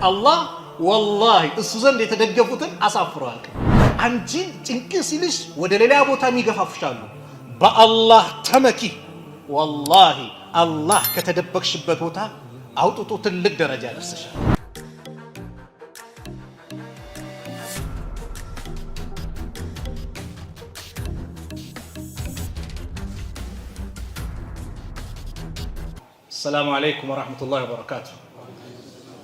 አላህ ወላሂ እሱ ዘንድ የተደገፉትን አሳፍረዋል። አንቺ ጭንቅ ሲልሽ ወደ ሌላ ቦታ የሚገፋፍሻሉ። በአላህ ተመኪ። ወላሂ አላህ ከተደበቅሽበት ቦታ አውጥቶ ትልቅ ደረጃ ያደርስሻል። السلام عليكم ورحمة الله وبركاته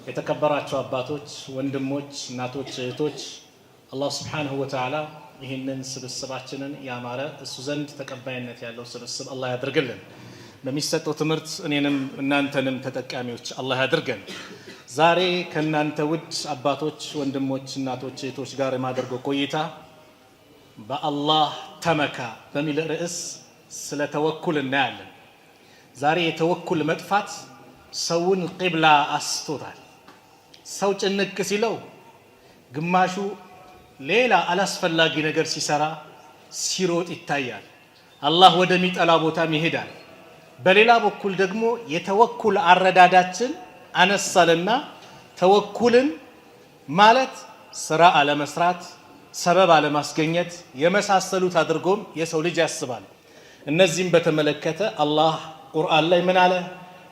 የተከበራችሁ አባቶች፣ ወንድሞች፣ እናቶች፣ እህቶች አላህ Subhanahu Wa Ta'ala ይህንን ስብስባችንን ያማረ እሱ ዘንድ ተቀባይነት ያለው ስብስብ አላህ ያድርግልን። በሚሰጠው ትምህርት እኔንም እናንተንም ተጠቃሚዎች አላህ ያድርገን። ዛሬ ከናንተ ውድ አባቶች፣ ወንድሞች፣ እናቶች፣ እህቶች ጋር የማደርገው ቆይታ በአላህ ተመካ በሚል ርዕስ ስለ ተወኩል እናያለን። ዛሬ የተወኩል መጥፋት ሰውን ቂብላ አስቶታል። ሰው ጭንቅ ሲለው ግማሹ ሌላ አላስፈላጊ ነገር ሲሰራ ሲሮጥ ይታያል። አላህ ወደሚጠላ ቦታም ይሄዳል። በሌላ በኩል ደግሞ የተወኩል አረዳዳችን አነሳልና ተወኩልን ማለት ስራ አለመስራት፣ ሰበብ አለማስገኘት የመሳሰሉት አድርጎም የሰው ልጅ ያስባል። እነዚህም በተመለከተ አላህ ቁርአን ላይ ምን አለ?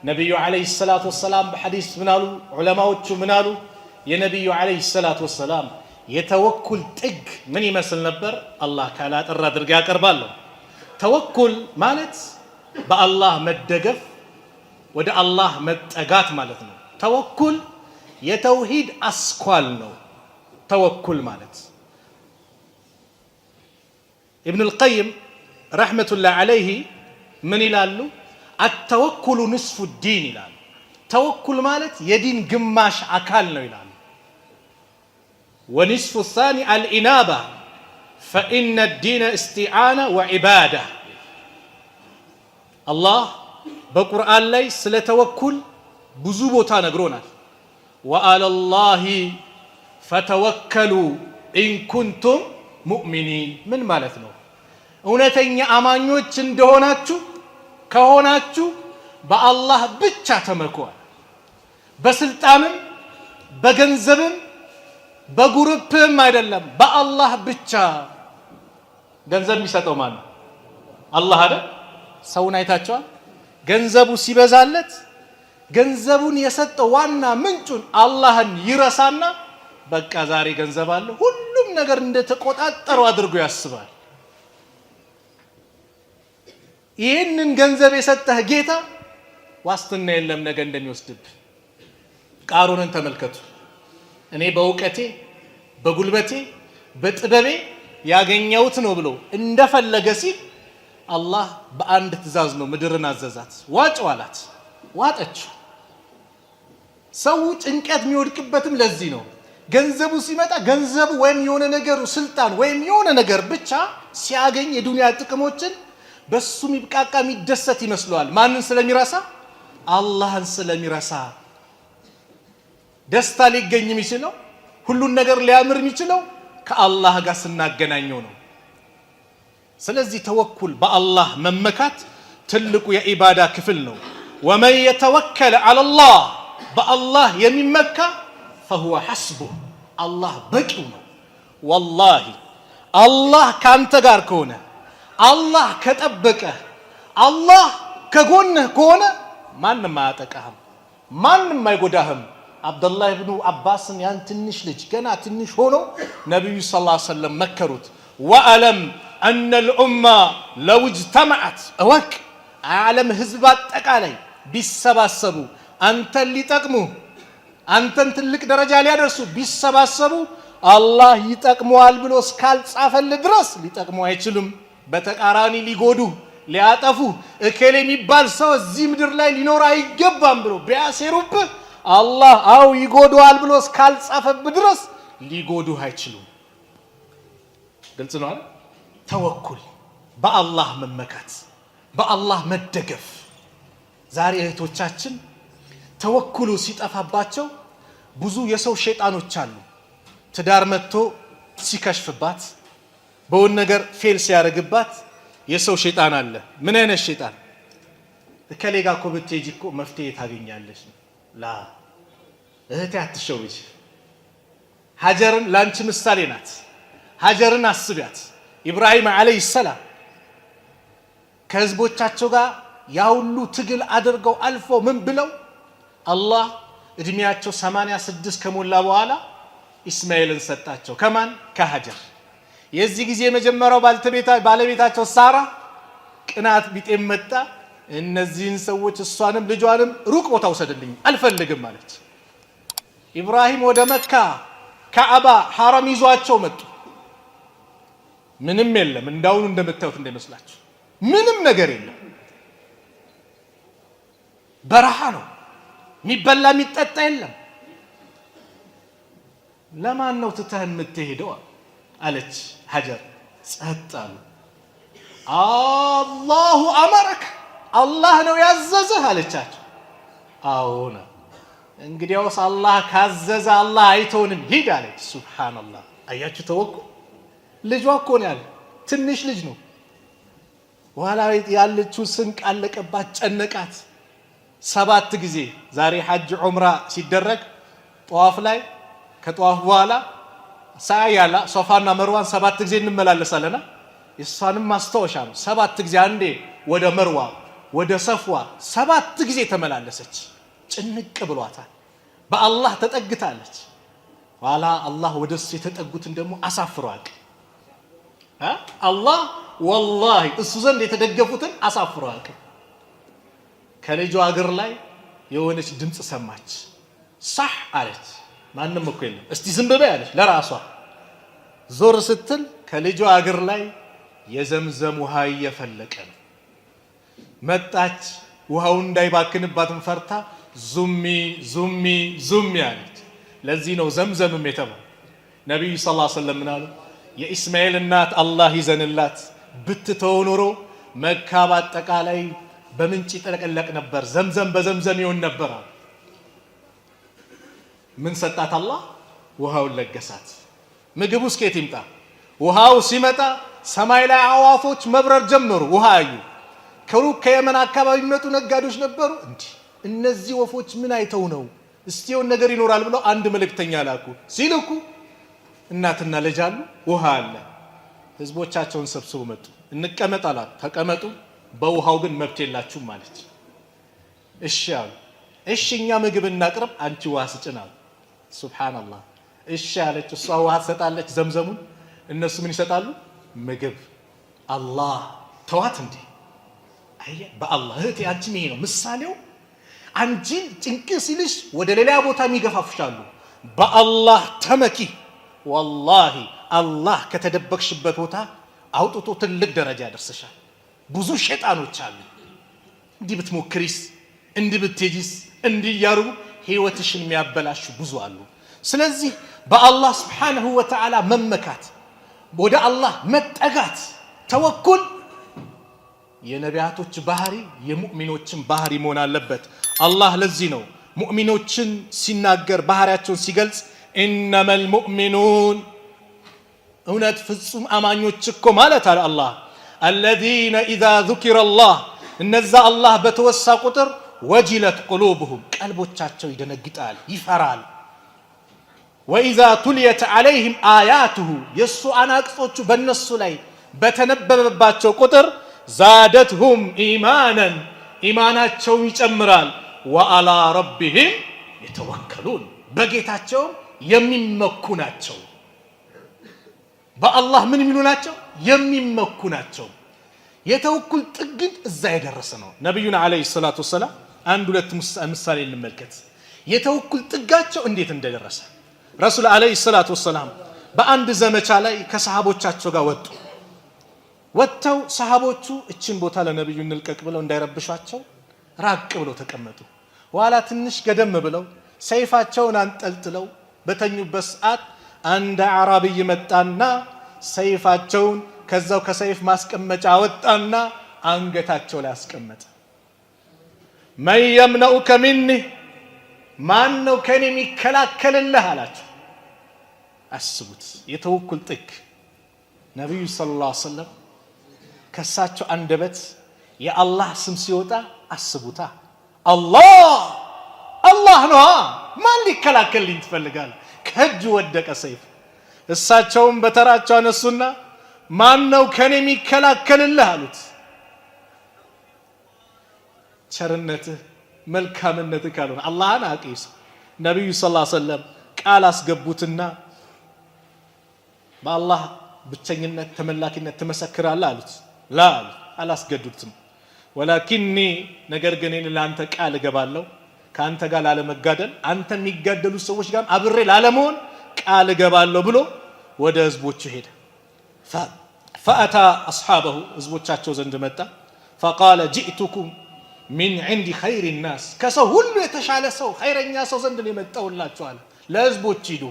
ነብዩ አለይሂ ሰላቱ ወሰላም በሐዲስ ምን አሉ? ዑለማዎቹ ምን አሉ? የነብዩ አለይሂ ሰላቱ ወሰላም የተወኩል ጥግ ምን ይመስል ነበር? አላህ ካላ ጥራ አድርጋ ያቀርባለሁ። ተወኩል ማለት በአላህ መደገፍ፣ ወደ አላህ መጠጋት ማለት ነው። ተወኩል የተውሂድ አስኳል ነው። ተወኩል ማለት ኢብኑ አልቀይም ረሕመቱላህ ዐለይሂ ምን ይላሉ? አተወኩሉ ንስፉ ዲን ይላሉ። ተወኩል ማለት የዲን ግማሽ አካል ነው ይላሉ። ወንስፉ ሳኒ አልኢናባ ፈኢነ ዲነ እስቲዓና ወዒባዳ። አላህ በቁርአን ላይ ስለ ተወኩል ብዙ ቦታ ነግሮናል። ወአለላሂ ፈተወከሉ ኢንኩንቱም ሙእሚኒን። ምን ማለት ነው? እውነተኛ አማኞች እንደሆናችሁ ከሆናችሁ በአላህ ብቻ ተመኩዋል። በስልጣንም በገንዘብም በጉርፕም አይደለም፣ በአላህ ብቻ። ገንዘብ የሚሰጠው ማን ነው? አላህ አይደል? ሰውን አይታችኋል? ገንዘቡ ሲበዛለት ገንዘቡን የሰጠው ዋና ምንጩን አላህን ይረሳና በቃ ዛሬ ገንዘብ አለ ሁሉም ነገር እንደተቆጣጠረው አድርጎ ያስባል። ይህንን ገንዘብ የሰጠህ ጌታ ዋስትና የለም ነገ እንደሚወስድብህ። ቃሩንን ተመልከቱ። እኔ በእውቀቴ በጉልበቴ በጥበቤ ያገኘሁት ነው ብሎ እንደፈለገ ሲል አላህ በአንድ ትእዛዝ ነው ምድርን አዘዛት። ዋጭው አላት፣ ዋጠችው። ሰው ጭንቀት የሚወድቅበትም ለዚህ ነው። ገንዘቡ ሲመጣ ገንዘቡ ወይም የሆነ ነገሩ ስልጣን ወይም የሆነ ነገር ብቻ ሲያገኝ የዱንያ ጥቅሞችን በሱ ሚብቃቃ የሚደሰት ይመስለዋል። ማንን ስለሚረሳ? አላህን ስለሚረሳ። ደስታ ሊገኝ የሚችለው ሁሉን ነገር ሊያምር የሚችለው ከአላህ ጋር ስናገናኘው ነው። ስለዚህ ተወኩል በአላህ መመካት ትልቁ የኢባዳ ክፍል ነው። ወመን የተወከለ ዐለላህ በአላህ የሚመካ ፈሁወ ሐስቡህ አላህ በቂው ነው። ወላሂ አላህ ካንተ ጋር ከሆነ፣ አላህ ከጠበቀ፣ አላህ ከጎንህ ከሆነ ማንም አያጠቃህም፣ ማንም አይጎዳህም። አብዱላህ ኢብኑ አባስን ያን ትንሽ ልጅ ገና ትንሽ ሆኖ ነብዩ ሰለላሁ ዐለይሂ ወሰለም መከሩት። ወአለም አነ ልኡማ ለው እጅተመዐት እወቅ ዓለም ህዝብ አጠቃላይ ቢሰባሰቡ አንተን ሊጠቅሙ አንተን ትልቅ ደረጃ ሊያደርሱ ቢሰባሰቡ አላህ ይጠቅመዋል ብሎ እስካልጻፈልህ ድረስ ሊጠቅሙ አይችሉም። በተቃራኒ ሊጎዱ ሊያጠፉ እከሌ የሚባል ሰው እዚህ ምድር ላይ ሊኖር አይገባም ብሎ ቢያሴሩብህ አላህ አው ይጎዱዋል ብሎ እስካልጻፈብህ ድረስ ሊጎዱህ አይችሉም። ግልጽ ነው አይደል? ተወኩል በአላህ መመካት፣ በአላህ መደገፍ። ዛሬ እህቶቻችን ተወኩሉ ሲጠፋባቸው ብዙ የሰው ሸይጣኖች አሉ። ትዳር መጥቶ ሲከሽፍባት፣ በውን ነገር ፌል ሲያደርግባት የሰው ሸይጣን አለ። ምን አይነት ሸይጣን? እከሌ ጋር እኮ ብትሄጂ እኮ መፍትሄ ታገኛለሽ። ላ እህቴ አትሸውጂ። ሀጀርን ላንቺ ምሳሌ ናት። ሀጀርን አስቢያት። ኢብራሂም አለይሂ ሰላም ከህዝቦቻቸው ጋር ያውሉ ትግል አድርገው አልፎ ምን ብለው አላህ እድሜያቸው 86 ከሞላ በኋላ ኢስማኤልን ሰጣቸው። ከማን? ከሀጀር። የዚህ ጊዜ የመጀመሪያው ባለቤታቸው ሳራ ቅናት ቢጤም መጣ። እነዚህን ሰዎች እሷንም ልጇንም ሩቅ ቦታ ውሰድልኝ አልፈልግም ማለት። ኢብራሂም ወደ መካ ካዕባ ሐረም ይዟቸው መጡ። ምንም የለም፣ እንዳውኑ እንደምታዩት እንደመስላችሁ ምንም ነገር የለም። በረሃ ነው፣ የሚበላ የሚጠጣ የለም። ለማን ነው ትተህን የምትሄደው አለች ሀጀር። ጸጥ አሉ። አላሁ አመረክ፣ አላህ ነው ያዘዘህ አለቻቸው። አዎና እንግዲያውስ አላህ ካዘዘ አላህ አይተውንም ሂድ አለች። ሱብሃንአላህ። አያችሁ ተወኩል። ልጇ እኮ ነው ያለ፣ ትንሽ ልጅ ነው። ኋላ ያለችው ስንቅ አለቀባት፣ ጨነቃት። 7 ጊዜ ዛሬ ሐጅ ዑምራ ሲደረግ ጧፍ ላይ ከጧፍ በኋላ ሳይ ያላ ሶፋና መርዋን 7 ጊዜ እንመላለሳለና የሷንም ማስታወሻ ነው። 7 ጊዜ አንዴ ወደ መርዋ ወደ ሰፍዋ 7 ጊዜ ተመላለሰች። ጭንቅ ብሏታል። በአላህ ተጠግታለች። ኋላ አላህ ወደሱ የተጠጉትን ደግሞ አሳፍሯል። አላህ ወላሂ እሱ ዘንድ የተደገፉትን አሳፍሯል። ከልጇ እግር ላይ የሆነች ድምፅ ሰማች። ሳህ አለች። ማንም እኮ የለም። እስቲ ዝም በይ አለች ለራሷ። ዞር ስትል ከልጇ እግር ላይ የዘምዘም ውሃ እየፈለቀ ነው። መጣች። ውሃውን እንዳይባክንባትም ፈርታ ዙሚ ዙሚ ዙሚ አለች። ለዚህ ነው ዘምዘምም የተባለው። ነቢዩ ሰለላሁ ዐለይሂ ወሰለም ምን አሉ? የኢስማኤል እናት አላህ ይዘንላት ብትተው ኖሮ መካ በአጠቃላይ በምንጭ ይጠለቀለቅ ነበር፣ ዘምዘም በዘምዘም ይሆን ነበር። ምን ሰጣት አላህ? ውሃውን ለገሳት። ምግቡ እስከየት ይምጣ? ውሃው ሲመጣ ሰማይ ላይ አዋፎች መብረር ጀመሩ። ውሃ አዩ። ከሩቅ ከየመን አካባቢ የሚመጡ ነጋዴዎች ነበሩ። እንዲህ እነዚህ ወፎች ምን አይተው ነው? እስቲ የሆነ ነገር ይኖራል ብለው አንድ መልእክተኛ ላኩ። ሲልኩ እናትና ልጅ አሉ፣ ውሃ አለ። ህዝቦቻቸውን ሰብስበው መጡ። እንቀመጥ አላት። ተቀመጡ፣ በውሃው ግን መብት የላችሁም ማለች። እሺ አሉ። እሺ እኛ ምግብ እናቅርብ፣ አንቺ ውሃ ስጭን አሉ። ሱብሃንአላህ። እሺ አለች። እሷ ውሃ ትሰጣለች ዘምዘሙን፣ እነሱ ምን ይሰጣሉ? ምግብ። አላህ ተዋት እንዴ! አየ በአላህ እህቴ፣ አንቺም ይሄ ነው ምሳሌው። አንቺን ጭንቅ ሲልሽ ወደ ሌላ ቦታ የሚገፋፍሻሉ። በአላህ ተመኪ። ወላሂ አላህ ከተደበቅሽበት ቦታ አውጥቶ ትልቅ ደረጃ ያደርስሻል። ብዙ ሸይጣኖች አሉ። እንዲህ ብትሞክሪስ፣ እንዲህ ብትሄጂስ፣ እንዲህ ያርጉ ህይወትሽን የሚያበላሹ ብዙ አሉ። ስለዚህ በአላህ ስብሓነሁ ወተዓላ መመካት፣ ወደ አላህ መጠጋት፣ ተወኩል የነቢያቶች ባህሪ የሙእሚኖችን ባህሪ መሆን አለበት። አላህ ለዚህ ነው ሙእሚኖችን ሲናገር ባህሪያቸውን ሲገልጽ ኢነመል ሙእሚኑን እውነት ፍጹም አማኞች እኮ ማለት አለ አላህ አለዚነ ኢዛ ዙኪረ አላህ እነዛ አላህ በተወሳ ቁጥር ወጅለት ቁሉብሁም ቀልቦቻቸው ይደነግጣል፣ ይፈራል። ወኢዛ ቱልየት ዐለይሂም አያቱሁ የእሱ አናቅጾቹ በእነሱ ላይ በተነበበባቸው ቁጥር ዛደትሁም ኢማናን ኢማናቸውም ይጨምራል። ወአላ ረቢሂም የተወከሉን በጌታቸው የሚመኩ ናቸው። በአላህ ምን የሚሉ ናቸው? የሚመኩ ናቸው። የተወኩል ጥግን እዛ የደረሰ ነው። ነቢዩና ዓለይሂ ሰላቱ ወሰላም አንድ ሁለት ምሳሌ እንመልከት። የተወኩል ጥጋቸው እንዴት እንደደረሰ ረሱል ዓለይሂ ሰላቱ ወሰላም በአንድ ዘመቻ ላይ ከሰሃቦቻቸው ጋር ወጡ። ወጥተው ሰሃቦቹ እችን ቦታ ለነብዩ እንልቀቅ ብለው እንዳይረብሿቸው ራቅ ብለው ተቀመጡ። ኋላ ትንሽ ገደም ብለው ሰይፋቸውን አንጠልጥለው በተኙበት ሰዓት አንድ አዕራብይ መጣና ሰይፋቸውን ከዛው ከሰይፍ ማስቀመጫ ወጣና አንገታቸው ላይ አስቀመጠ። መን የምነኡከ ሚኒ ማን ነው ከኔ የሚከላከልልህ አላቸው። አስቡት የተወኩል ጥግ። ነቢዩ ሰለላሁ ዐለይሂ ወሰለም ከሳቸው አንደበት የአላህ ስም ሲወጣ አስቡታ። አላህ አላህ ነው። ማን ሊከላከልልኝ ትፈልጋለህ? ከእጅ ወደቀ ሰይፍ። እሳቸውም በተራቸው አነሱና ማን ነው ከኔ የሚከላከልልህ አሉት። ቸርነትህ መልካምነትህ ካልሆነ አላህን አቂስ። ነቢዩ ሰለላሁ ዐለይሂ ወሰለም ቃል አስገቡትና በአላህ ብቸኝነት ተመላኪነት ትመሰክራለህ አሉት። ላ አላስገዱትም። ወላኪኒ ነገር ግን እኔ ለአንተ ቃል እገባለሁ ከአንተ ጋር ላለመጋደል፣ አንተ የሚጋደሉ ሰዎች ጋር አብሬ ላለመሆን ቃል እገባለሁ ብሎ ወደ ህዝቦቹ ሄደ። ፈአታ አስሓበሁ ህዝቦቻቸው ዘንድ መጣ። ፈቃለ ጅእቱኩም ሚን ዒንዲ ኸይሪ ናስ ከሰው ሁሉ የተሻለ ሰው ኸይረኛ ሰው ዘንድ ነው የመጣሁላችሁ አለ። ለህዝቦች ሂዱ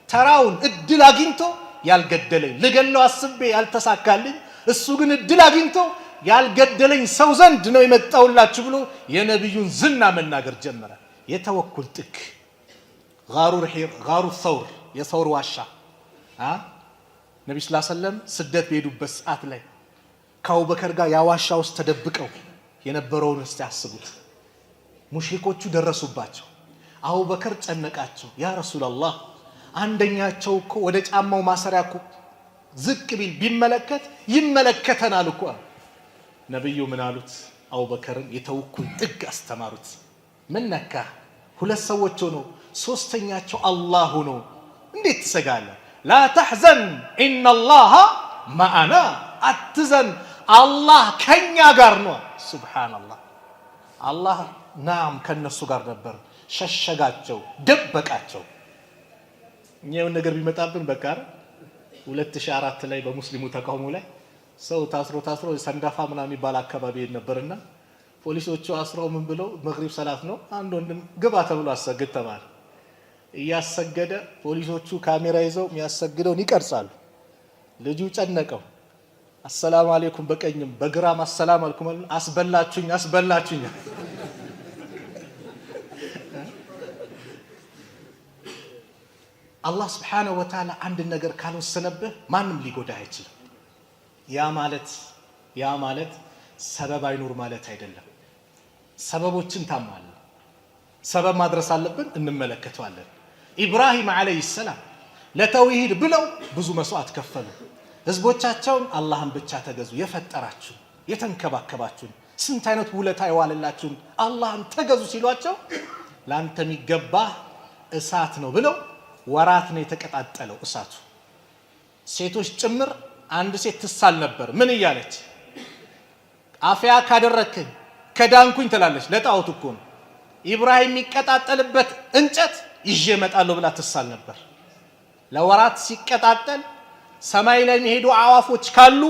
ተራውን እድል አግኝቶ ያልገደለኝ ልገለው አስቤ ያልተሳካልኝ እሱ ግን እድል አግኝቶ ያልገደለኝ ሰው ዘንድ ነው የመጣሁላችሁ ብሎ የነብዩን ዝና መናገር ጀመረ። የተወኩል ጥግ ጋሩ ሰውር የሰውር ዋሻ ነብዩ ሰለላሁ ዐለይሂ ወሰለም ስደት በሄዱበት ሰዓት ላይ ከአቡበከር ጋር ያዋሻ ውስጥ ተደብቀው የነበረውን እስቲ ያስቡት። ሙሽሪኮቹ ደረሱባቸው። አቡበከር ጨነቃቸው። ያ ረሱላላህ አንደኛቸው እኮ ወደ ጫማው ማሰሪያ እኮ ዝቅ ቢል ቢመለከት ይመለከተናል እኮ። ነብዩ ምን አሉት? አቡበከርን የተወኩል ጥግ አስተማሩት። ምን ነካ? ሁለት ሰዎች ሆኖ ሶስተኛቸው አላህ ሆኖ እንዴት ትሰጋለህ? ላ ተሕዘን ኢነላሃ ማአና አትዘን አላህ ከኛ ጋር ነው። ሱብሃንአላህ አላህ ናም ከነሱ ጋር ነበር። ሸሸጋቸው፣ ደበቃቸው። እኛውን ነገር ቢመጣብን በቃ 2004 ላይ በሙስሊሙ ተቃውሞ ላይ ሰው ታስሮ ሰንዳፋ ምናምን የሚባል አካባቢ ነበርና ፖሊሶቹ አስረው ምን ብለው መግሪብ ሰላት ነው አንድ ወንድም ግባ ተብሎ አሰግድ ተባለ። እያሰገደ ፖሊሶቹ ካሜራ ይዘው የሚያሰግደውን ይቀርጻሉ። ልጁ ጨነቀው። አሰላሙ አለይኩም በቀኝም በግራም አሰላም አለይኩም አስበላችሁኝ። አላህ ስብሓነሁ ወተዓላ አንድ ነገር ካልወሰነብህ ማንም ሊጎዳህ አይችልም። ያ ማለት ሰበብ አይኖር ማለት አይደለም። ሰበቦችን ታማለህ። ሰበብ ማድረስ አለብን፣ እንመለከተዋለን። ኢብራሂም ዓለይሂ ሰላም ለተውሂድ ብለው ብዙ መስዋዕት ከፈሉ። ህዝቦቻቸውን አላህን ብቻ ተገዙ፣ የፈጠራችሁ የተንከባከባችሁን ስንት አይነት ውለታ የዋለላችሁን አላህን ተገዙ ሲሏቸው ላንተ የሚገባህ እሳት ነው ብለው ወራት ነው የተቀጣጠለው እሳቱ። ሴቶች ጭምር አንድ ሴት ትሳል ነበር። ምን እያለች አፍያ ካደረከኝ ከዳንኩኝ ትላለች። ለጣዖት እኮ ነው። ኢብራሂም የሚቀጣጠልበት እንጨት ይዤ እመጣለሁ ብላ ትሳል ነበር። ለወራት ሲቀጣጠል ሰማይ ላይ የሚሄዱ አዋፎች ካሉ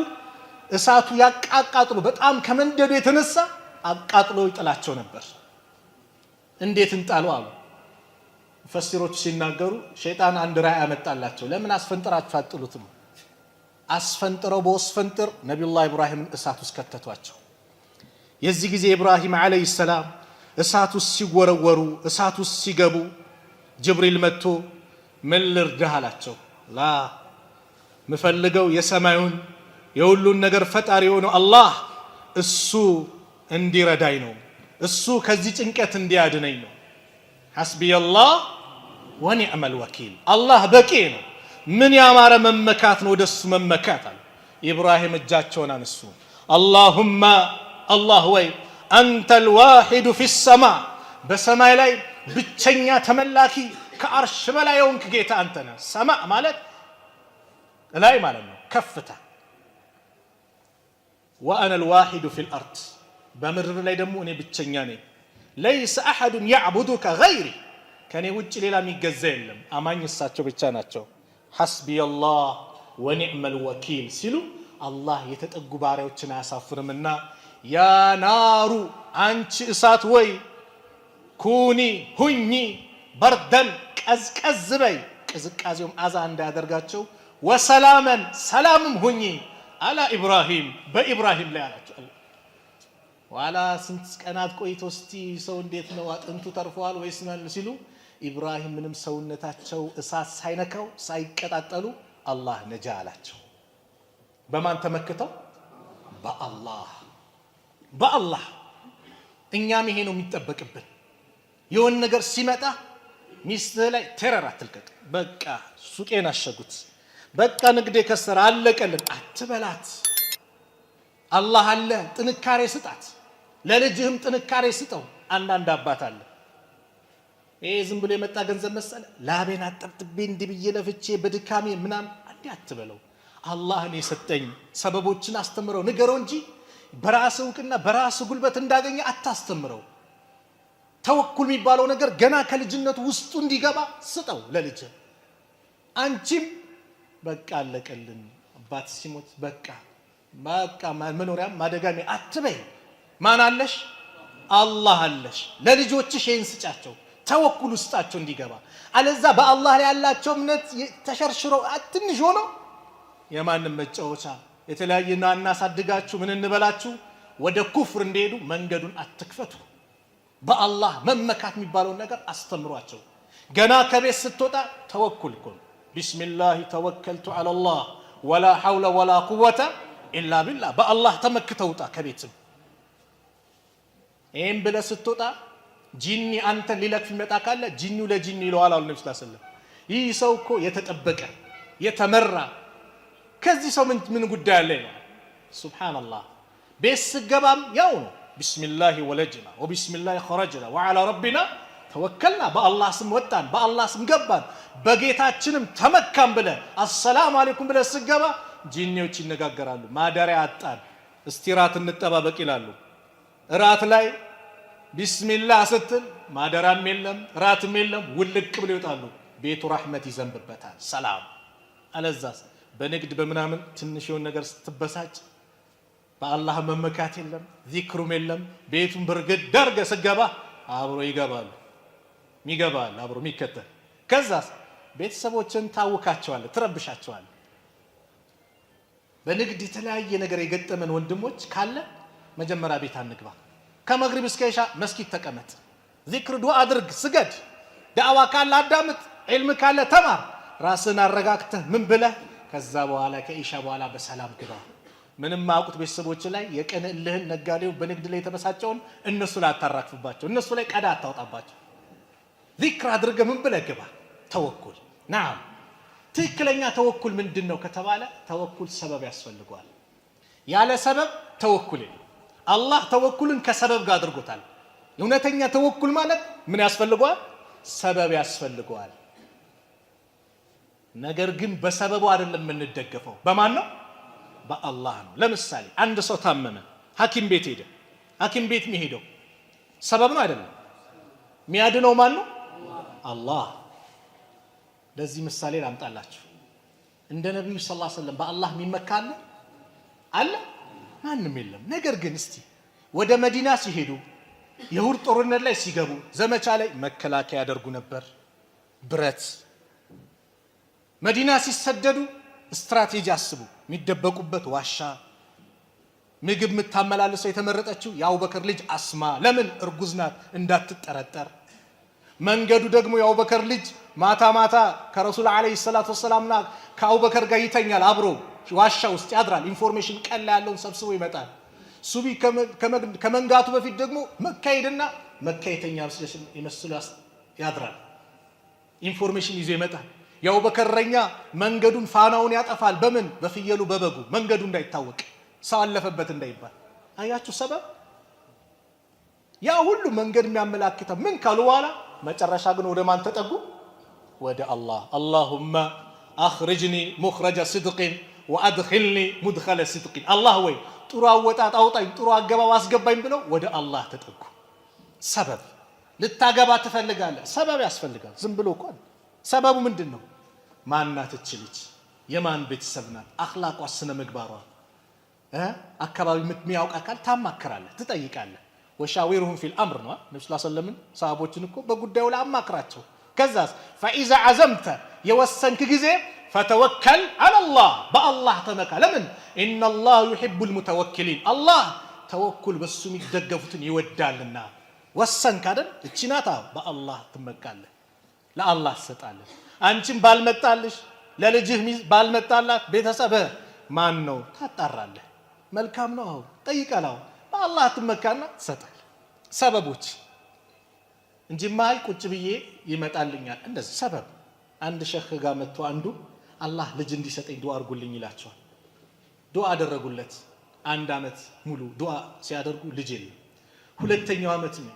እሳቱ ያቃቃጥሉ በጣም ከመንደዱ የተነሳ አቃጥሎ ይጥላቸው ነበር። እንዴት እንጣለው አሉ ሙፈሲሮች ሲናገሩ ሸይጣን አንድ ራእይ አመጣላቸው። ለምን አስፈንጥራችሁ አጥሉትም? አስፈንጥረው በወስፈንጥር ነብዩላህ ኢብራሂምን እሳት ውስጥ ከተቷቸው። የዚህ ጊዜ ኢብራሂም ዓለይሂ ሰላም እሳት ውስጥ ሲወረወሩ እሳት ውስጥ ሲገቡ ጅብሪል መጥቶ ምን ልርዳህ አላቸው። ላ ምፈልገው የሰማዩን የሁሉን ነገር ፈጣሪ የሆነው አላህ እሱ እንዲረዳኝ ነው። እሱ ከዚህ ጭንቀት እንዲያድነኝ ነው። ሐስቢየላህ ወኒዕመል ወኪል አላህ በቂ ነው። ምን ያማረ መመካት ነው ወደሱ መመካት አለ። ኢብራሂም እጃቸውን አነሱ። አላሁማ አላህ ወይ አንተል ዋሂዱ ፊሰማ በሰማይ ላይ ብቸኛ ተመላኪ ከአርሽ በላይ የሆንክ ጌታ አንተ ነህ። ሰማ ማለት ላይ ማለት ነው ከፍታ። ወአነል ዋሂዱ ፊል አርድ በምድር ላይ ደግሞ እኔ ብቸኛ ነኝ። ለይሰ አሐዱን ያዕቡዱከ ገይሪ ከኔ ውጭ ሌላ የሚገዛ የለም። አማኝ እሳቸው ብቻ ናቸው። ሐስቢየላህ ወኒዕመል ወኪል ሲሉ አላህ የተጠጉ ባሪያዎችን አያሳፍርምና ያ ናሩ አንቺ እሳት ወይ ኩኒ ሁኚ በርደን ቀዝቀዝ በይ ቅዝቃዜውም አዛ እንዳያደርጋቸው ወሰላመን ሰላምም ሁኚ አላ ኢብራሂም በኢብራሂም ላይ አላቸው። ዋላ ስንት ቀናት ቆይቶ እስቲ ሰው እንዴት ነው አጥንቱ ተርፏል ወይስ ነው ሲሉ ኢብራሂም ምንም ሰውነታቸው እሳት ሳይነካው ሳይቀጣጠሉ አላህ ነጃ አላቸው። በማን ተመክተው? በአላህ። እኛም ይሄ ነው የሚጠበቅብን። የሆነ ነገር ሲመጣ ሚስትህ ላይ ቴረር አትልቀቅ። በቃ ሱቄን አሸጉት፣ በቃ ንግዴ ከሰረ አለቀልን አትበላት። አላህ አለ፣ ጥንካሬ ስጣት። ለልጅህም ጥንካሬ ስጠው። አንዳንድ አባት አለ ይሄ ዝም ብሎ የመጣ ገንዘብ መሰለ ላቤን አጠብጥቤ እንዲህ ብዬ ለፍቼ በድካሜ ምናምን እንዲህ አትበለው። አላህን የሰጠኝ ሰበቦችን አስተምረው ንገረው እንጂ በራስ እውቅና በራስ ጉልበት እንዳገኘ አታስተምረው። ተወኩል የሚባለው ነገር ገና ከልጅነቱ ውስጡ እንዲገባ ስጠው ለልጅ። አንቺም በቃ አለቀልን አባት ሲሞት በቃ መኖሪያም ማደጋሚ አትበይ። ማን አለሽ? አላህ አለሽ። ለልጆችሽ ይህን ስጫቸው፣ ተወኩል ውስጣቸው እንዲገባ። አለዛ በአላህ ላይ ያላቸው እምነት ተሸርሽሮ ትንሽ ሆኖ የማንም መጫወቻ የተለያየና እናሳድጋችሁ ምን እንበላችሁ ወደ ኩፍር እንደሄዱ መንገዱን አትክፈቱ። በአላህ መመካት የሚባለውን ነገር አስተምሯቸው። ገና ከቤት ስትወጣ ተወኩል ኩን ቢስሚላህ ተወከልቱ ዐለላህ ወላ ሐውለ ወላ ቁወተ ኢላ ቢላህ። በአላህ ተመክተውጣ ከቤትም ይህም ብለህ ስትወጣ ጂኒ አንተን ሊለክፍ ይመጣ ካለ ጂኒው ለጂኒ ይለዋል አሉ ነብዩ ሰለላሁ ዐለይሂ ወሰለም። ይህ ሰው እኮ የተጠበቀ የተመራ ከዚህ ሰው ምን ጉዳይ አለ ነው። ሱብሃንአላህ። ቤት ስገባም ያው ነው ቢስሚላህ ወለጅና ወቢስሚላህ ኸረጅና ወዐላ ረቢና ተወከልና። በአላህ ስም ወጣን፣ በአላህ ስም ገባን፣ በጌታችንም ተመካን ብለህ አሰላሙ አለይኩም ብለህ ስገባ ጂኒዎች ይነጋገራሉ። ማደሪያ አጣን፣ እስቲ ራት እንጠባበቅ ይላሉ። ራት ላይ ቢስሚላህ ስትል ማደራም የለም ራትም የለም፣ ውልቅ ብለው ይወጣሉ። ቤቱ ረህመት ይዘንብበታል፣ ሰላም። አለዛስ በንግድ በምናምን ትንሽ የሆነ ነገር ስትበሳጭ በአላህ መመካት የለም ዚክሩም የለም። ቤቱን ብርግድ ዳርገህ ስገባ አብሮ ይገባሉ፣ ሚገባል አብሮ ሚከተል። ከዛስ ቤተሰቦችን ታውካቸዋለህ፣ ትረብሻቸዋለህ። በንግድ የተለያየ ነገር የገጠመን ወንድሞች ካለ መጀመሪያ ቤት አንግባ። ከመግሪብ እስከ ኢሻ መስጊድ ተቀመጥ፣ ዚክር ዱዓ አድርግ፣ ስገድ። ዳዕዋ ካለ አዳምጥ፣ ዒልም ካለ ተማር። ራስን አረጋግተህ ምን ብለህ ከዛ በኋላ ከኢሻ በኋላ በሰላም ግባ። ምንም ማያውቁት ቤተሰቦች ላይ የቀን እልህን ነጋዴው በንግድ ላይ የተበሳጨውን እነሱ ላይ አታራክፍባቸው፣ እነሱ ላይ ቀዳ አታውጣባቸው። ዚክር አድርገህ ምን ብለህ ግባ። ተወኩል ናም። ትክክለኛ ተወኩል ምንድን ነው ከተባለ ተወኩል ሰበብ ያስፈልገዋል። ያለ ሰበብ ተወኩል የለም። አላህ ተወኩልን ከሰበብ ጋር አድርጎታል። እውነተኛ ተወኩል ማለት ምን ያስፈልገዋል? ሰበብ ያስፈልገዋል። ነገር ግን በሰበቡ አይደለም የምንደገፈው። በማን ነው? በአላህ ነው። ለምሳሌ አንድ ሰው ታመመ፣ ሐኪም ቤት ሄደ። ሐኪም ቤት የሚሄደው ሰበብ ነው አይደለም? የሚያድነው ማን ነው? አላህ። ለዚህ ምሳሌ ላምጣላችሁ። እንደ ነብዩ ሰለላሁ ዐለይሂ ወሰለም በአላህ የሚመካ አለ? ማንም የለም። ነገር ግን እስቲ ወደ መዲና ሲሄዱ የሁድ ጦርነት ላይ ሲገቡ ዘመቻ ላይ መከላከያ ያደርጉ ነበር፣ ብረት። መዲና ሲሰደዱ ስትራቴጂ አስቡ። የሚደበቁበት ዋሻ፣ ምግብ የምታመላልሰው የተመረጠችው የአቡበከር ልጅ አስማ። ለምን? እርጉዝ ናት እንዳትጠረጠር። መንገዱ ደግሞ የአቡበከር ልጅ ማታ ማታ ከረሱል ዓለይሂ ሰላቱ ወሰላምና ከአቡበከር ጋር ይተኛል፣ አብሮ ዋሻ ውስጥ ያድራል። ኢንፎርሜሽን ቀን ላይ ያለውን ሰብስቦ ይመጣል። ሱቢ ከመንጋቱ በፊት ደግሞ መካ ሄድና መካ የተኛ ይመስሉ ያድራል። ኢንፎርሜሽን ይዞ ይመጣል። የአቡበከር እረኛ መንገዱን ፋናውን ያጠፋል። በምን? በፍየሉ በበጉ፣ መንገዱ እንዳይታወቅ፣ ሰው አለፈበት እንዳይባል። አያችሁ ሰበብ። ያ ሁሉ መንገድ የሚያመላክተው ምን ካሉ በኋላ መጨረሻ ግን ወደ ማን ተጠጉ? ወደ አላህ። አላሁመ አኽርጅኒ ሙኽረጀ ሲድቂን ወአድኺልኒ ሙድኸለ ሲድቂን። አላህ ወይ ጥሩ አወጣጥ አውጣኝ፣ ጥሩ አገባብ አስገባኝ ብለው ወደ አላህ ተጠጉ። ሰበብ። ልታገባ ትፈልጋለህ፣ ሰበብ ያስፈልጋል። ዝም ብሎ እኮ ሰበቡ ምንድን ነው? ማናት እች ልጅ? የማን ቤተሰብ ናት? አኽላቋ፣ ስነ ምግባሯ፣ አካባቢ የሚያውቅ አካል ታማክራለህ፣ ትጠይቃለህ። ወሻዊሩሁም ፊል አምር ነው። ነብዩ ሰለላሁ ዐለይሂ ወሰለም ሰሃቦችን እኮ በጉዳዩ ላይ አማክራቸው። ከዛስ ፈኢዛ ዐዘምተ የወሰንክ ጊዜ ፈተወከል ዐለላህ በአላህ ተመካ። ለምን? ኢነላህ ዩሂቡል ሙተወኪሊን አላህ ተወኩል በሱ የሚደገፉትን ይወዳልና። ወሰንክ አይደል? እቺ ናታ በአላህ ትመካለህ፣ ለአላህ ትሰጣለህ። አንቺም ባልመጣልሽ ለልጅህ ባልመጣላት ቤተሰብህ ማን ነው ታጣራለህ። መልካም ነው ጠይቀላው፣ በአላህ ትመካና ትሰጣለህ። ሰበቦች እንጂማ ቁጭ ብዬ ይመጣልኛል እንደዚህ ሰበብ አንድ ሸህ ጋር መጥቶ አንዱ አላህ ልጅ እንዲሰጠኝ ዱዓ አድርጉልኝ ይላቸዋል ዱዓ አደረጉለት አንድ አመት ሙሉ ዱዓ ሲያደርጉ ልጅ የለም ሁለተኛው አመት ነው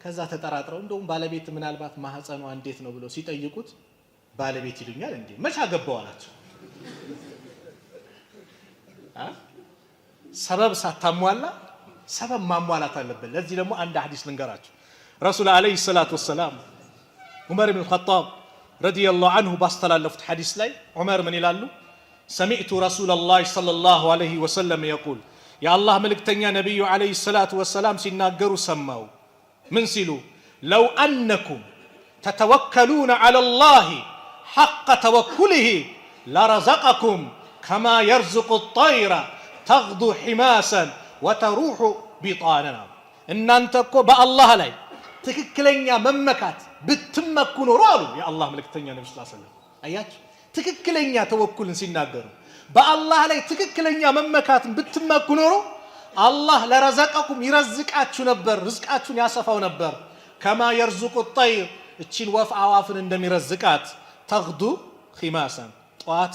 ከዛ ተጠራጥረው እንደውም ባለቤት ምናልባት ማህፀኗ እንዴት ነው ብለው ሲጠይቁት ባለቤት ይሉኛል እንዴ መቻ ገባው አላቸው ሰበብ ሳታሟላ ሰበብ ማሟላት አለበት ለዚህ ደግሞ አንድ ሐዲስ ልንገራችሁ ረሱል አለይሂ ሰላቱ ወሰለም ዑመር ኢብኑ ኸጣብ ረዲየላሁ ዐንሁ ባስተላለፉት ሐዲስ ላይ ዑመር ምን ይላሉ سمعت رسول الله صلى الله عليه وسلم يقول يا الله ملكتنيا نبي عليه الصلاة والسلام سيناغروا سماو من سيلو لو أنكم تتوكلون على الله حق توكله لرزقكم كما يرزق الطير تغدو حماسا وتروح بطانا إن أنتكو بالله لي تككلنيا ممكات بتمكنوا رالو يا الله ملكتنيا نبي صلى الله عليه وسلم أيات ትክክለኛ ተወኩልን ሲናገሩ በአላህ ላይ ትክክለኛ መመካትን ብትመኩኖሩ አላህ ለረዘቀኩም ይረዝቃችሁ ነበር ርዝቃችሁን ያሰፋው ነበር ከማ يرزق الطير እቺን ወፍ አዋፍን እንደሚረዝቃት ተغدو خماسا ጧት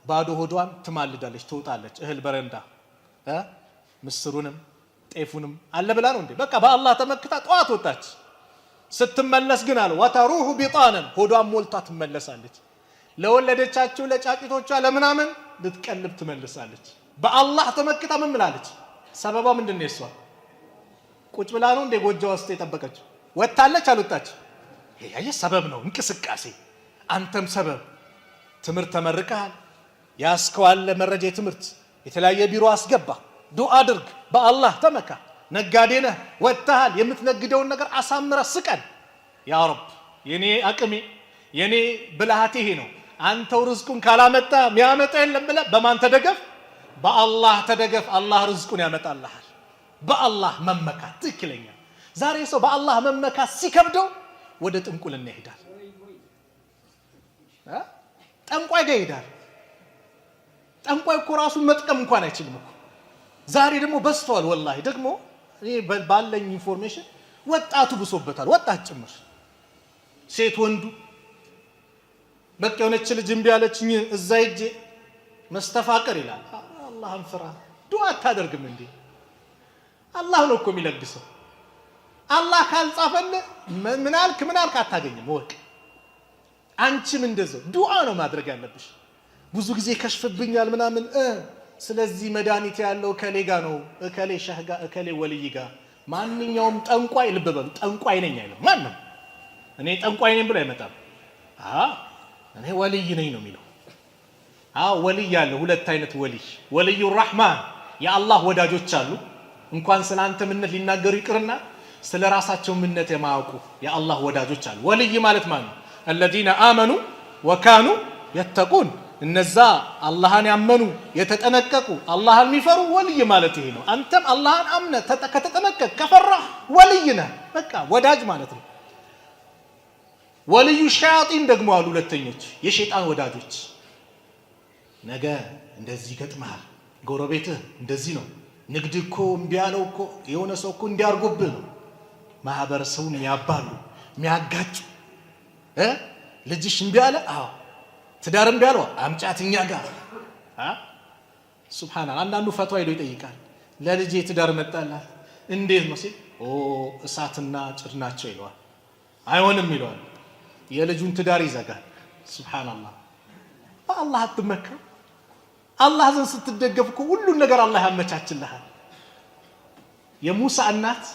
ባዶ ሆዷን ትማልዳለች ትወጣለች እህል በረንዳ ምስሩንም ጤፉንም አለ ብላ ነው እንዴ በቃ በአላህ ተመክታ ጧት ወጣች ስትመለስ ግን አለ وتروح بطانا ሆዷን ሞልታ ትመለሳለች ለወለደቻቸው ለጫቂቶቿ ለምናምን ልትቀልብ ትመልሳለች በአላህ ተመክታ ምን ምላለች ሰበቧ ምንድነው እሷ ቁጭ ብላ ነው እንደ ጎጆ ውስጥ የጠበቀችው ወጣለች አልወጣች ይሄ ሰበብ ነው እንቅስቃሴ አንተም ሰበብ ትምርት ተመርቀሃል ያስከዋል መረጃ ትምርት የተለያየ ቢሮ አስገባ ዱዓ አድርግ በአላህ ተመካ ነጋዴ ነህ ወጣሃል የምትነግደውን ነገር አሳምረ ስቀል ያ ረብ የኔ አቅሜ የኔ ብልሃቴ ይሄ ነው አንተው ርዝቁን ካላመጣ የሚያመጣ የለም ብለ በማን ተደገፍ በአላህ ተደገፍ አላህ ርዝቁን ያመጣልሃል በአላህ መመካት ትክክለኛ ዛሬ ሰው በአላህ መመካት ሲከብደው ወደ ጥንቁልና ይሄዳል ጠንቋይ ጋር ይሄዳል ጠንቋይ እኮ ራሱን መጥቀም እንኳን አይችልም እኮ ዛሬ ደግሞ በስተዋል ወላሂ ደግሞ እኔ ባለኝ ኢንፎርሜሽን ወጣቱ ብሶበታል ወጣት ጭምር ሴት ወንዱ በቃ የሆነች ልጅ እምቢ ያለችኝ እዛ ሂጄ መስተፋቀር ይላል አላህን ፍራ ዱዓ አታደርግም እንዴ አላህ ነው እኮ የሚለግሰው አላህ ካልጻፈልህ ምን አልክ አታገኝም ወቅ አንቺም እንደዛው ዱዓ ነው ማድረግ ያለብሽ ብዙ ጊዜ ከሽፍብኛል ምናምን ስለዚህ መድኃኒት ያለው ከሌጋ ነው ከሌ ሸህጋ ከሌ ወልይጋ ማንኛውም ጠንቋይ ልበበሉ ጠንቋይ ነኝ አይልም ማንም እኔ ጠንቋይ ነኝ ብሎ አይመጣም እኔ ወልይ ነኝ ነው የሚለው ወልይ ያለ ሁለት አይነት ወልዩ الرحمن የአላህ ወዳጆች አሉ እንኳን ስላንተ ምንነት ሊናገሩ ይቅርና ስለ ራሳቸው ምንነት የማያውቁ የአላህ ወዳጆች አሉ ወልይ ማለት ማለት الذين آمنوا وكانوا يتقون እነዛ አላህን ያመኑ የተጠነቀቁ አላህን የሚፈሩ ወልይ ማለት ይሄ ነው አንተም አላህን አምነ ከተጠነቀቅ ከፈራህ ወልይ ነህ በቃ ወዳጅ ማለት ነው ወልዩ ሸያጢን ደግሞ አሉ ሁለተኞች የሸይጣን ወዳጆች ነገ እንደዚህ ገጥመሃል ጎረቤትህ እንደዚህ ነው ንግድ እኮ እምቢ ያለው እኮ የሆነ ሰው እኮ እንዲያርጉብህ ነው ማህበረሰቡን የሚያባሉ የሚያጋጩ ልጅሽ እምቢ ያለ ትዳር እምቢ ያለው አምጫትኛ ጋር ሱብሃንአላህ አንዳንዱ ፈትዋ ሄዶ ይጠይቃል ለልጄ ትዳር መጣላት እንዴት ነው ሲል እሳትና ጭድ ናቸው ይለዋል አይሆንም ይለዋል የልጁን ትዳር ይዘጋል ሱብሃንአላህ በአላህ አትመካ አላህ ዘንድ ስትደገፍ እኮ ሁሉን ነገር አላህ ያመቻችልሃል የሙሳ እናት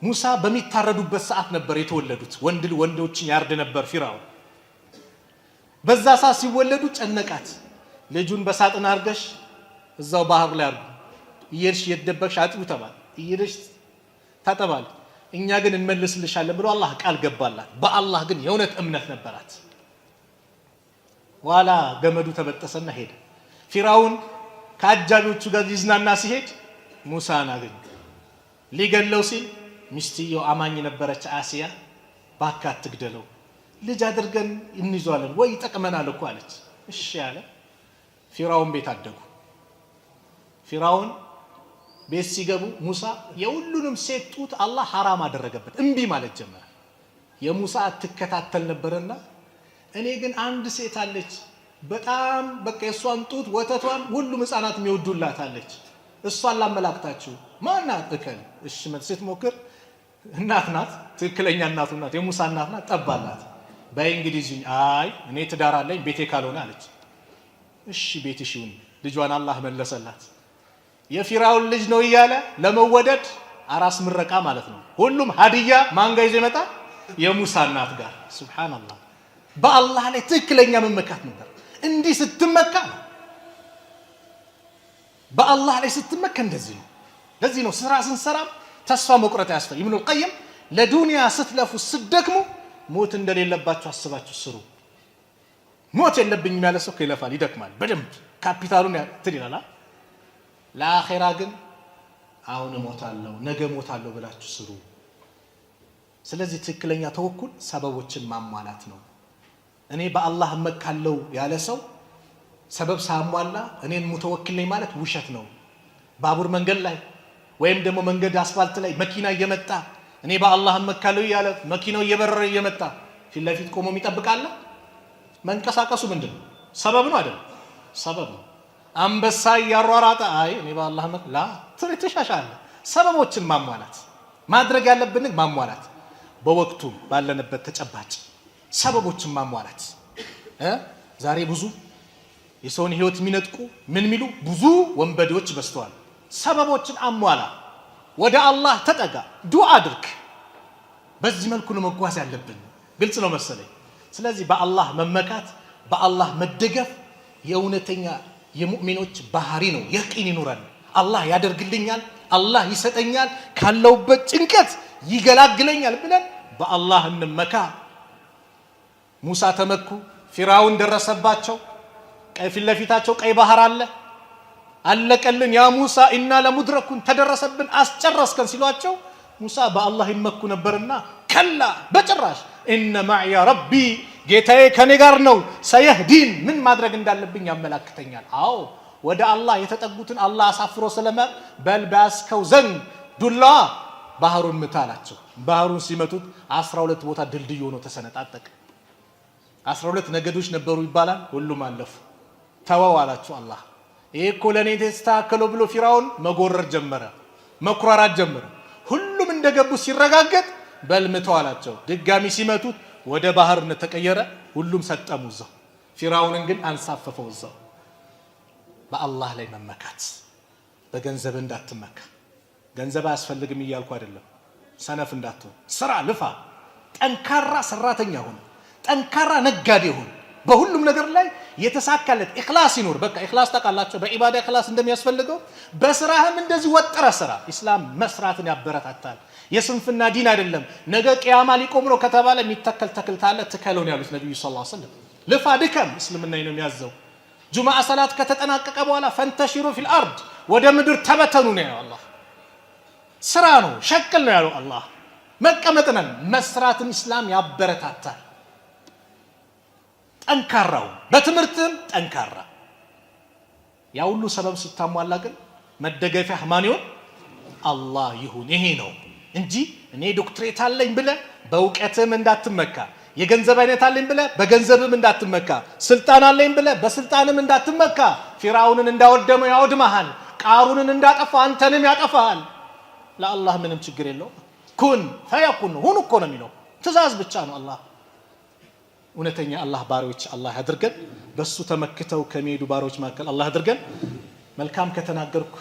ሙሳ በሚታረዱበት ሰዓት ነበር የተወለዱት ወንዶችን ያርድ ነበር ፊራውን በዛ ሰዓት ሲወለዱ ጨነቃት ልጁን በሳጥን አርገሽ እዛው ባህር ላይ አርጉ እየርሽ የደበቅሽ አጥቡ ተባለ እየርሽ ታጠባል እኛ ግን እንመልስልሻለን ብሎ አላህ ቃል ገባላት በአላህ ግን የእውነት እምነት ነበራት ዋላ ገመዱ ተበጠሰና ሄደ ፊራውን ከአጃቢዎቹ ጋር ይዝናና ሲሄድ ሙሳን አገኘ ሊገለው ሲል ሚስትየው አማኝ ነበረች አሲያ ባካት ትግደለው ልጅ አድርገን እንይዟለን ወይ ተቀመናል እኮ አለች እሺ ያለ ፊራውን ቤት አደጉ ፊራውን ቤት ሲገቡ ሙሳ የሁሉንም ሴት ጡት አላህ ሐራም አደረገበት እምቢ ማለት ጀመረ የሙሳ ትከታተል ነበርና እኔ ግን አንድ ሴት አለች በጣም በቃ የሷን ጡት ወተቷን ሁሉም ህፃናት የሚወዱላት አለች እሷን ላመላክታችሁ ማናት እከል እሺ መልሴት ሞክር እናት ናት ትክክለኛ እናቱ ናት የሙሳ እናት ናት ጠባላት በእንግሊዝኛ አይ እኔ ትዳር አለኝ ቤቴ ካልሆነ አለች እሺ ቤትሽ ይሁን ልጇን አላህ መለሰላት የፊራውን ልጅ ነው ይያለ ለመወደድ አራስ ምረቃ ማለት ነው ሁሉም ሀዲያ ማን ጋር ይዞ ይመጣ የሙሳ እናት ጋር ሱብሃንአላህ በአላህ ላይ ትክክለኛ መመካት ነበር እንዲህ ስትመካ በአላህ ላይ ስትመካ እንደዚህ ነው ለዚህ ነው ስራ ስንሰራ ተስፋ መቁረጥ ያስፈልግ ኢብኑ القيم ለዱንያ ስትለፉ ስትደክሙ ሞት እንደሌለባችሁ አስባችሁ ስሩ ሞት የለብኝም ያለ ሰው ይለፋል ይደክማል በደንብ ካፒታሉን ትዲላላ ለአኺራ ግን አሁን ሞታለሁ ነገ ሞታለሁ ብላችሁ ስሩ ስለዚህ ትክክለኛ ተወኩል ሰበቦችን ማሟላት ነው እኔ በአላህ መካለው ያለ ሰው ሰበብ ሳሟላ እኔን ሙተወክል ነኝ ማለት ውሸት ነው ባቡር መንገድ ላይ ወይም ደግሞ መንገድ አስፋልት ላይ መኪና እየመጣ እኔ በአላህ መካለው ያለ መኪናው እየበረረ እየመጣ ፊት ለፊት ቆሞ ይጠብቃል መንቀሳቀሱ ምንድነው ሰበብ ነው አይደል ሰበብ ነው አንበሳ ያሯራጣ አይ እኔ በአላህ መላ ትርትሻሻለ ሰበቦችን ማሟላት ማድረግ ያለብን ማሟላት በወቅቱ ባለንበት ተጨባጭ ሰበቦችን ማሟላት ዛሬ ብዙ የሰውን ህይወት የሚነጥቁ ምን ሚሉ ብዙ ወንበዴዎች በስተዋል ሰበቦችን አሟላ ወደ አላህ ተጠጋ ዱዓ አድርግ በዚህ መልኩ ነው መጓዝ ያለብን ግልጽ ነው መሰለኝ ስለዚህ በአላህ መመካት በአላህ መደገፍ የእውነተኛ የሙእሚኖች ባህሪ ነው የቂን ይኑረን አላህ ያደርግልኛል አላህ ይሰጠኛል ካለውበት ጭንቀት ይገላግለኛል ብለን በአላህ እንመካ ሙሳ ተመኩ ፊራውን ደረሰባቸው ቀይ ፊት ለፊታቸው ቀይ ባህር አለ አለቀልን ያ ሙሳ ኢና ለሙድረኩን ተደረሰብን አስጨረስከን ሲሏቸው ሙሳ በአላህ ይመኩ ነበርና ከላ በጭራሽ ኢነ ማዕያ ረቢ ጌታዬ ከኔ ጋር ነው ሰየህዲን ምን ማድረግ እንዳለብኝ ያመላክተኛል አዎ ወደ አላህ የተጠጉትን አላህ አሳፍሮ ስለማ በልባስከው ዘንድ ዱላ ባህሩን ምታላቸው ባህሩን ሲመቱት 12 ቦታ ድልድይ ሆኖ ተሰነጣጠቀ 12 ነገዶች ነበሩ ይባላል ሁሉም አለፉ ተዋዋላችሁ አላህ ይሄ እኮ ለኔ ተስተካከለ ብሎ ፊራውን መጎረር ጀመረ መኩራራት ጀመረ ሁሉም እንደገቡ ሲረጋገጥ በልምተው አላቸው ድጋሚ ሲመቱት ወደ ባህርነት ተቀየረ ሁሉም ሰጠሙ እዛው ፊራውንን ግን አንሳፈፈው እዛው በአላህ ላይ መመካት በገንዘብ እንዳትመካ ገንዘብ አያስፈልግም እያልኩ አይደለም ሰነፍ እንዳትሆን ስራ ልፋ ጠንካራ ሰራተኛ ሁን ጠንካራ ነጋዴ ሁን በሁሉም ነገር ላይ የተሳካለት ኢኽላስ ይኖር በቃ ኢኽላስ ተቃላቸው በኢባዳ ኢኽላስ እንደሚያስፈልገው በስራህም እንደዚህ ወጥረ ስራ ኢስላም መስራትን ያበረታታል የስንፍና ዲን አይደለም ነገ ቂያማ ሊቆም ነው ከተባለ የሚተከል ተክልታለ ተከለው ነው ያሉት ነብዩ ሰለላሁ ዐለይሂ ወሰለም ልፋ ድከም እስልምና ነው የሚያዘው ጁማዓ ሰላት ከተጠናቀቀ በኋላ ፈንተሽሩ ፊል አርድ ወደ ምድር ተበተኑ ነው ያለው አላህ ስራ ነው ሸክል ነው ያለው አላህ መቀመጥነን መስራትን ኢስላም ያበረታታል ጠንካራው በትምህርትም ጠንካራ ያ ሁሉ ሰበብ ስታሟላ ግን መደገፊያ ማን ይሁን አላህ ይሁን ይሄ ነው እንጂ እኔ ዶክትሬት አለኝ ብለ በእውቀትም እንዳትመካ የገንዘብ አይነት አለኝ ብለ በገንዘብም እንዳትመካ ስልጣን አለኝ ብለ በስልጣንም እንዳትመካ ፊራውንን እንዳወደመው ያወድማል ቃሩንን እንዳጠፋ አንተንም ያጠፋል ለአላህ ምንም ችግር የለው ኩን ፈየኩን ሁን እኮ ነው የሚለው ትእዛዝ ብቻ ነው አላህ እውነተኛ አላህ ባሪዎች አላህ ያድርገን በሱ ተመክተው ከሚሄዱ ባሪዎች መካከል አላህ ያድርገን መልካም ከተናገርኩ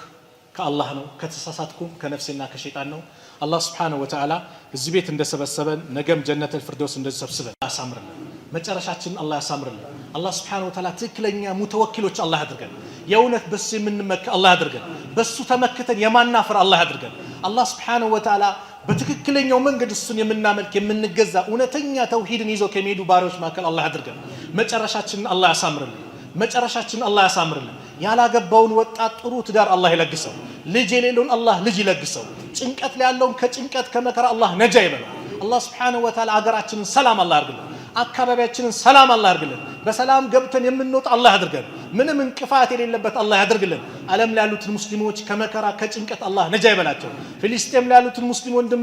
ከአላህ ነው ከተሳሳትኩም ከነፍሴና ከሸይጣን ነው አላህ Subhanahu Wa Ta'ala እዚህ ቤት እንደሰበሰበን ነገም ጀነተል ፍርዶስ እንደሰብስበን ያሳምርልን መጨረሻችን አላህ ያሳምርልን አላህ Subhanahu Wa Ta'ala ትክክለኛ ሙተወኪሎች አላህ ያድርገን የእውነት በሱ የምንመካ አላህ ያድርገን በሱ ተመክተን የማናፍር አላህ ያድርገን አላህ Subhanahu Wa Ta'ala በትክክለኛው መንገድ እሱን የምናመልክ የምንገዛ እውነተኛ ተውሂድን ይዞ ከሚሄዱ ባሪዎች መካከል አላህ ያድርገን መጨረሻችን አላህ ያሳምርልን መጨረሻችን አላህ ያሳምርልን ያላገባውን ወጣት ጥሩ ትዳር አላህ ይለግሰው ልጅ የሌለውን አላህ ልጅ ይለግሰው ጭንቀት ላይ ያለውን ከጭንቀት ከመከራ አላህ ነጃ ይበለው አላህ Subhanahu Wa Ta'ala አገራችንን ሰላም አላህ ያርግልን አካባቢያችንን ሰላም አላህ ያርግልን በሰላም ገብተን የምንወጣ አላህ ያድርገን ምንም እንቅፋት የሌለበት አላህ ያደርግልን። ዓለም ላይ ያሉትን ሙስሊሞች ከመከራ ከጭንቀት አላህ ነጃ ይበላቸው። ፍልስጤም ላይ ያሉትን ሙስሊም ወንድም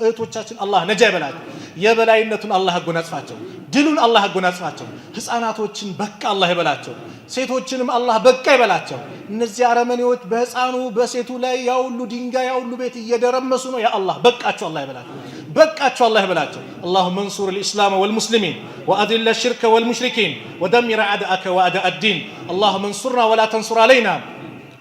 እህቶቻችን አላህ ነጃ ይበላቸው። የበላይነቱን አላህ ያጎናጽፋቸው። ድሉን አላህ ያጎናጽፋቸው። ህፃናቶችን በቃ አላህ ይበላቸው። ሴቶችንም አላህ በቃ ይበላቸው። እነዚህ አረመኔዎች በህፃኑ በሴቱ ላይ ያውሉ ድንጋይ ያውሉ ቤት እየደረመሱ ነው። ያ አላህ በቃቸው አላህ ይበላቸው። በቃቸው አላህ ይበላቸው። اللهم انصر الإسلام والمسلمين وأذل الشرك والمشركين ودمر أعداءك وأعداء الدين. اللهم انصرنا ولا تنصر علينا.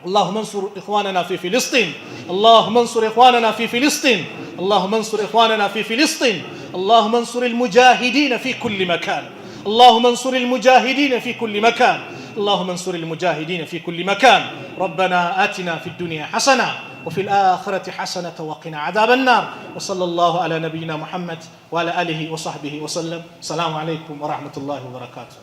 اللهم انصر إخواننا في فلسطين. اللهم انصر إخواننا في فلسطين. اللهم انصر إخواننا في فلسطين. اللهم انصر المجاهدين في كل مكان. اللهم انصر المجاهدين في كل مكان. اللهم انصر المجاهدين في كل مكان. ربنا آتنا في الدنيا حسنة وفي الآخرة حسنة وقنا عذاب النار. وصلى الله على نبينا محمد وعلى آله وصحبه وسلم. السلام عليكم ورحمة الله وبركاته.